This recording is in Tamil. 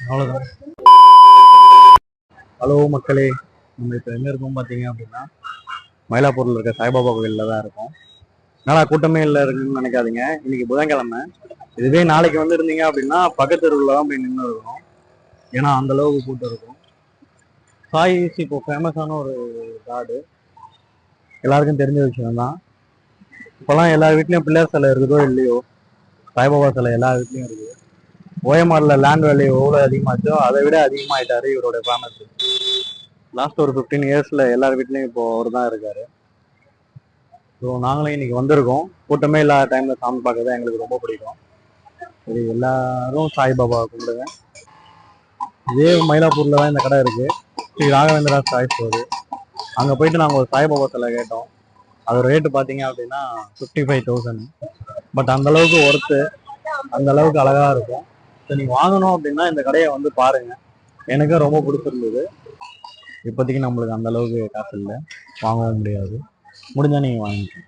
அவ்வளோதான். ஹலோ மக்களே, நம்ம இப்போ எங்கே இருக்கோம் பார்த்தீங்க அப்படின்னா மயிலாப்பூரில் இருக்க சாய்பாபா கோயிலில் தான் இருக்கும். என்னடா கூட்டமே இல்லை இருக்குன்னு நினைக்காதீங்க. இன்னைக்கு புதன்கிழமை. இதுவே நாளைக்கு வந்து இருந்தீங்க அப்படின்னா பக்கத்து தெருவில் தான் போய் நின்று இருக்கணும். ஏன்னா அந்த அளவுக்கு கூட்டம் இருக்கும். சாய் இப்போ ஃபேமஸான ஒரு காடு, எல்லாருக்கும் தெரிஞ்ச விஷயம் தான். இப்போலாம் எல்லார் வீட்லேயும் பிள்ளையார் சிலை இருக்குதோ இல்லையோ, சாய்பாபா சிலை எல்லா வீட்லேயும் இருக்குது. ஓஎம்ஆரில் லேண்ட் வேல்யூ எவ்வளோ அதிகமாச்சோ அதை விட அதிகமாகிட்டாரு இவரோட ஃபேமஸ். லாஸ்ட் ஒரு 15 இயர்ஸில் எல்லார் வீட்லேயும் இப்போ அவர் தான் இருக்காரு. ஸோ நாங்களும் இன்னைக்கு வந்திருக்கோம். கூட்டமே இல்லாத டைமில் சாமி பார்க்கறது எங்களுக்கு ரொம்ப பிடிக்கும். சரி, எல்லாரும் சாய்பாபா கும்பிடுங்க. இதே மயிலாப்பூரில் தான் இந்த கடை இருக்குது, ஸ்ரீ ராகவேந்திரா சாய் ஸ்டோரு. அங்கே போயிட்டு நாங்கள் ஒரு சாய்பாபா சிலை கேட்டோம். அது ரேட்டு பார்த்தீங்க அப்படின்னா 55,000. பட் அந்தளவுக்கு ஒர்த்து, அந்தளவுக்கு அழகாக இருக்கும். ஸோ நீங்கள் வாங்கணும் அப்படின்னா இந்த கடையை வந்து பாருங்கள். எனக்கும் ரொம்ப பிடிச்சிருந்தது. இப்போதைக்கு நம்மளுக்கு அந்தளவுக்கு காசு இல்லை, வாங்கவும் முடியாது. முடிஞ்சால் நீங்கள் வாங்கிக்கோங்க.